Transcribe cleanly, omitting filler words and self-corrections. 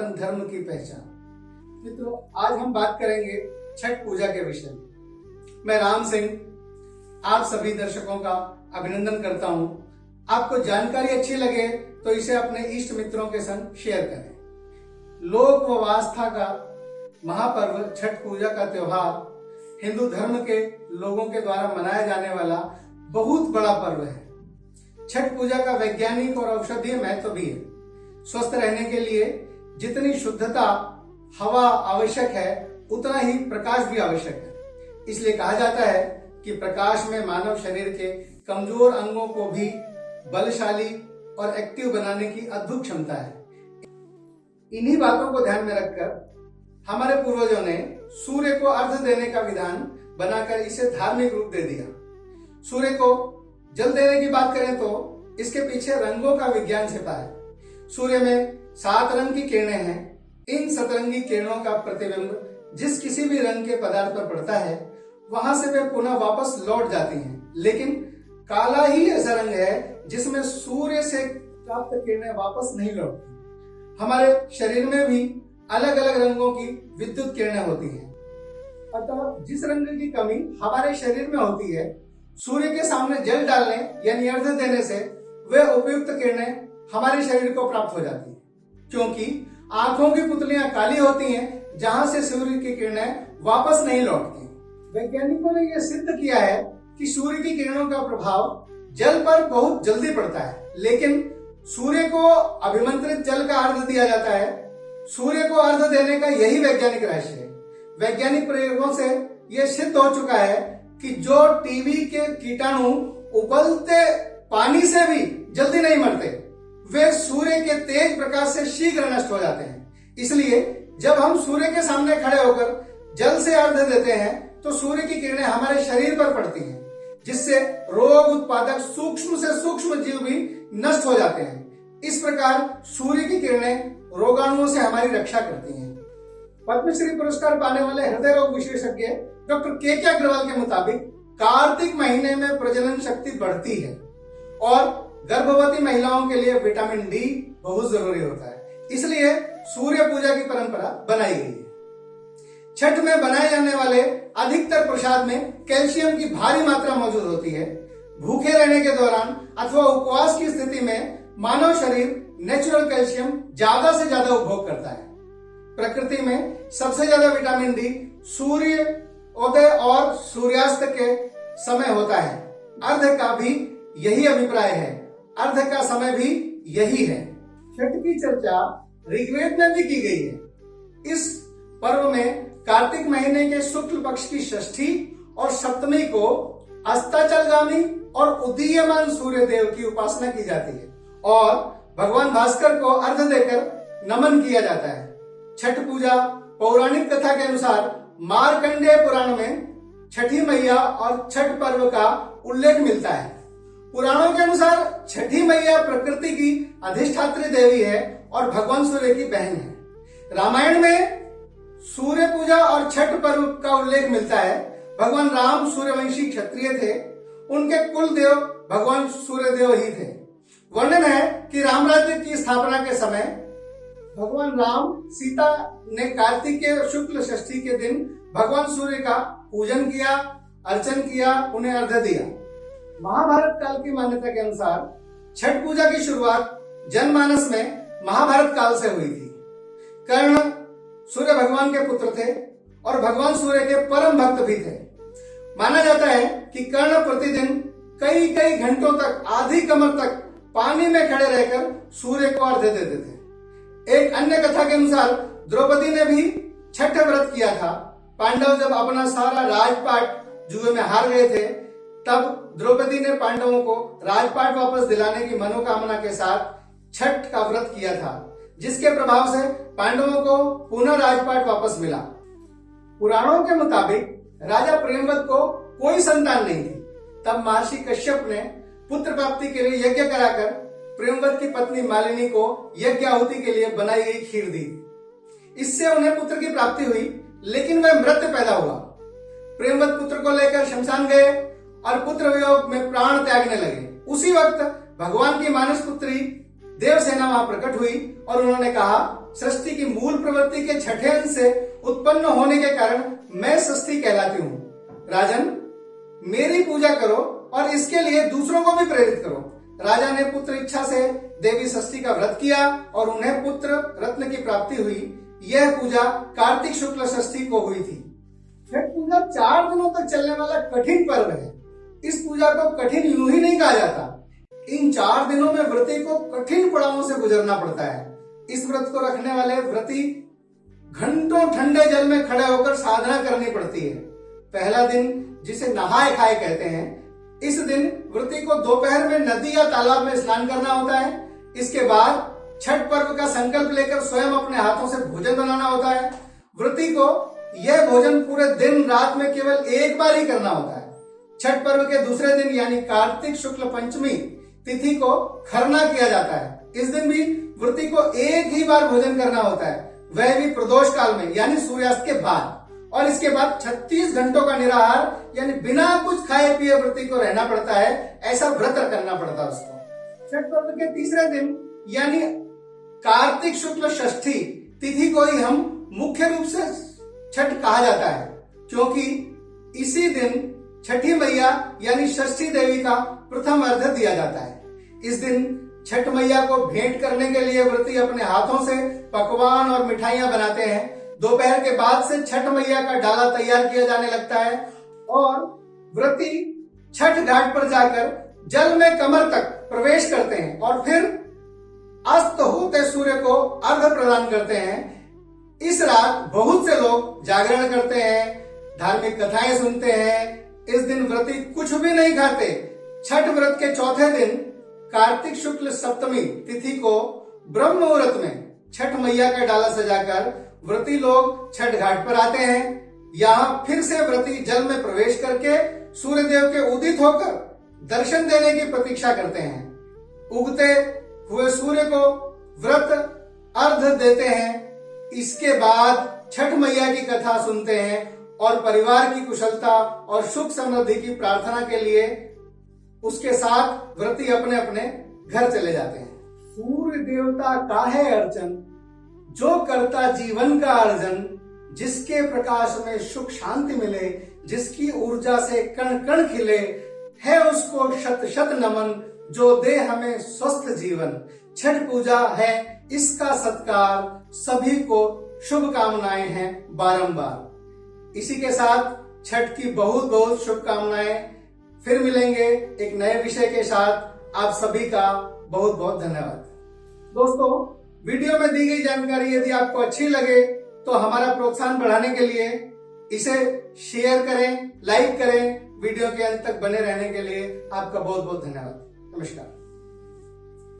सनातन धर्म की पहचान। मित्रों, आज हम बात करेंगे छठ पूजा के विषय में। मैं राम सिंह आप सभी दर्शकों का अभिनंदन करता हूं। आपको जानकारी अच्छी लगे तो इसे अपने इष्ट मित्रों के संग शेयर करें। लोक व आस्था का महापर्व छठ पूजा का त्योहार हिंदू धर्म के लोगों के द्वारा मनाया जाने वाला बहुत बड़ा पर्व है। छठ पूजा का वैज्ञानिक और औषधीय महत्व भी है। स्वस्थ रहने के लिए जितनी शुद्धता हवा आवश्यक है, उतना ही प्रकाश भी आवश्यक है। इसलिए कहा जाता है कि प्रकाश में मानव शरीर के कमजोर अंगों को भी बलशाली और एक्टिव बनाने की अद्भुत क्षमता है। इन्हीं बातों को ध्यान में रखकर हमारे पूर्वजों ने सूर्य को अर्घ देने का विधान बनाकर इसे धार्मिक रूप दे दिया। सूर्य को जल देने की बात करें तो इसके पीछे रंगों का विज्ञान छिपा है। सूर्य में 7 रंग की किरणें हैं। इन सतरंगी किरणों का प्रतिबिंब जिस किसी भी रंग के पदार्थ पर पड़ता है, वहां से वे पुनः वापस लौट जाती हैं। लेकिन काला ही ऐसा रंग है जिसमें सूर्य से प्राप्त किरणें वापस नहीं लौटती। हमारे शरीर में भी अलग अलग रंगों की विद्युत किरणें होती हैं। अतः जिस रंग की कमी हमारे शरीर में होती है, सूर्य के सामने जल डालने यानी अर्घ देने से वे उपयुक्त किरणें हमारे शरीर को प्राप्त हो जाती हैं। क्योंकि आंखों की पुतलियां काली होती हैं, जहां से सूर्य की किरणें वापस नहीं लौटती। वैज्ञानिकों ने यह सिद्ध किया है कि सूर्य की किरणों का प्रभाव जल पर बहुत जल्दी पड़ता है, लेकिन सूर्य को अभिमंत्रित जल का अर्घ दिया जाता है। सूर्य को अर्घ देने का यही वैज्ञानिक रहस्य है। वैज्ञानिक प्रयोगों से यह सिद्ध हो चुका है कि जो टीबी के कीटाणु उबलते पानी से भी जल्दी नहीं मरते, वे सूर्य के तेज प्रकाश से शीघ्र नष्ट हो जाते हैं। इसलिए जब हम सूर्य के सामने खड़े होकर जल से अर्घ देते हैं तो सूर्य की किरणें हमारे शरीर पर पड़ती हैं, जिससे रोग उत्पादक सूक्ष्म से सूक्ष्म जीव भी नष्ट हो जाते हैं। इस प्रकार सूर्य की किरणें रोगाणुओं से हमारी रक्षा करती हैं। पद्मश्री पुरस्कार पाने वाले हृदय रोग विशेषज्ञ डॉक्टर के अग्रवाल के मुताबिक कार्तिक महीने में प्रजनन शक्ति बढ़ती है और गर्भवती महिलाओं के लिए विटामिन डी बहुत जरूरी होता है। इसलिए सूर्य पूजा की परंपरा बनाई गई है। छठ में बनाए जाने वाले अधिकतर प्रसाद में कैल्शियम की भारी मात्रा मौजूद होती है। भूखे रहने के दौरान अथवा उपवास की स्थिति में मानव शरीर नेचुरल कैल्शियम ज्यादा से ज्यादा उपभोग करता है। प्रकृति में सबसे ज्यादा विटामिन डी सूर्य उदय और सूर्यास्त के समय होता है। अर्घ का भी यही अभिप्राय है। अर्घ का समय भी यही है। छठ की चर्चा ऋग्वेद में भी की गई है। इस पर्व में कार्तिक महीने के शुक्ल पक्ष की षष्ठी और सप्तमी को अस्ताचलगामी और उदीयमान सूर्य देव की उपासना की जाती है और भगवान भास्कर को अर्घ देकर नमन किया जाता है। छठ पूजा पौराणिक कथा के अनुसार मार्कंडेय पुराण में छठी मैया और छठ पर्व का उल्लेख मिलता है। पुराणों के अनुसार छठी मैया प्रकृति की अधिष्ठात्री देवी है और भगवान सूर्य की बहन है। रामायण में सूर्य पूजा और छठ पर्व का उल्लेख मिलता है। भगवान राम सूर्यवंशी क्षत्रिय थे। उनके कुल देव भगवान सूर्य देव ही थे। वर्णन है कि राम राज्य की स्थापना के समय भगवान राम सीता ने कार्तिक के शुक्ल षष्ठी के दिन भगवान सूर्य का पूजन किया, अर्चन किया, उन्हें अर्घ दिया। महाभारत काल की मान्यता के अनुसार छठ पूजा की शुरुआत जनमानस में महाभारत काल से हुई थी। कर्ण सूर्य भगवान के पुत्र थे और भगवान सूर्य के परम भक्त भी थे। माना जाता है कि कर्ण प्रतिदिन कई कई घंटों तक, आधी कमर तक पानी में खड़े रहकर सूर्य को अर्घ देते थे। एक अन्य कथा के अनुसार द्रौपदी ने भी छठ व्रत किया था। पांडव जब अपना सारा राजपाट जुए में हार गए थे, तब द्रौपदी ने पांडवों को राजपाट वापस दिलाने की मनोकामना के साथ छठ का व्रत किया था, जिसके प्रभाव से पांडवों को पुनः राजपाट वापस मिला। पुराणों के मुताबिक राजा प्रेमव्रत को कोई संतान नहीं थी। तब महर्षि कश्यप ने पुत्र प्राप्ति के लिए यज्ञ कराकर प्रेमव्रत की पत्नी मालिनी को यज्ञ आहुति के लिए बनाई गई खीर दी। इससे उन्हें पुत्र की प्राप्ति हुई, लेकिन वह मृत पैदा हुआ। प्रेमव्रत पुत्र को लेकर शमशान गए और पुत्र वियोग में प्राण त्यागने लगे। उसी वक्त भगवान की मानस पुत्री देवसेना वहां प्रकट हुई और उन्होंने कहा, सृष्टि की मूल प्रवृत्ति के छठे अंश से उत्पन्न होने के कारण मैं षष्ठी कहलाती हूँ। राजन, मेरी पूजा करो और इसके लिए दूसरों को भी प्रेरित करो। राजा ने पुत्र इच्छा से देवी षष्ठी का व्रत किया और उन्हें पुत्र रत्न की प्राप्ति हुई। यह पूजा कार्तिक शुक्ल षष्ठी को हुई थी। छठ पूजा 4 दिनों तक चलने वाला कठिन पर्व है। इस पूजा को कठिन यूं ही नहीं कहा जाता। इन 4 दिनों में व्रती को कठिन पड़ावों से गुजरना पड़ता है। इस व्रत को रखने वाले व्रती घंटों ठंडे जल में खड़े होकर साधना करनी पड़ती है। पहला दिन, जिसे नहाए खाए कहते हैं, इस दिन व्रती को दोपहर में नदी या तालाब में स्नान करना होता है। इसके बाद छठ पर्व का संकल्प लेकर स्वयं अपने हाथों से भोजन बनाना होता है। व्रती को यह भोजन पूरे दिन रात में केवल एक बार ही करना होता है। छठ पर्व के दूसरे दिन यानी कार्तिक शुक्ल पंचमी तिथि को खरना किया जाता है। इस दिन भी व्रती को एक ही बार भोजन करना होता है, वह भी प्रदोष काल में यानी सूर्यास्त के बाद। और इसके बाद 36 घंटों का निराहार यानी बिना कुछ खाए पिए व्रती को रहना पड़ता है। ऐसा व्रत करना पड़ता है उसको। छठ पर्व के तीसरे दिन यानी कार्तिक शुक्ल षष्ठी तिथि को ही हम मुख्य रूप से छठ कहा जाता है, क्योंकि इसी दिन छठी मैया यानी षष्ठी देवी का प्रथम अर्घ्य दिया जाता है। इस दिन छठ मैया को भेंट करने के लिए व्रती अपने हाथों से पकवान और मिठाइयां बनाते हैं। दोपहर के बाद से छठ मैया का डाला तैयार किया जाने लगता है और व्रती छठ घाट पर जाकर जल में कमर तक प्रवेश करते हैं और फिर अस्त होते सूर्य को अर्घ्य प्रदान करते हैं। इस रात बहुत से लोग जागरण करते हैं, धार्मिक कथाएं सुनते हैं। इस दिन व्रती कुछ भी नहीं खाते। छठ व्रत के चौथे दिन कार्तिक शुक्ल सप्तमी तिथि को ब्रह्म मुहूर्त में छठ मैया का डाला सजाकर व्रती लोग छठ घाट पर आते हैं। यहाँ फिर से व्रती जल में प्रवेश करके सूर्य देव के उदित होकर दर्शन देने की प्रतीक्षा करते हैं। उगते हुए सूर्य को व्रत अर्घ्य देते हैं। इसके बाद छठ मैया की कथा सुनते हैं और परिवार की कुशलता और सुख समृद्धि की प्रार्थना के लिए उसके साथ व्रती अपने अपने घर चले जाते हैं। सूर्य देवता का है अर्चन, जो करता जीवन का अर्जन, जिसके प्रकाश में सुख शांति मिले, जिसकी ऊर्जा से कण कण खिले, है उसको शत शत नमन, जो दे हमें स्वस्थ जीवन। छठ पूजा है इसका सत्कार, सभी को शुभकामनाएं हैं बारंबार। इसी के साथ छठ की बहुत बहुत शुभकामनाएं। फिर मिलेंगे एक नए विषय के साथ। आप सभी का बहुत बहुत धन्यवाद। दोस्तों, वीडियो में दी गई जानकारी यदि आपको अच्छी लगे तो हमारा प्रोत्साहन बढ़ाने के लिए इसे शेयर करें, लाइक करें। वीडियो के अंत तक बने रहने के लिए आपका बहुत बहुत धन्यवाद। नमस्कार।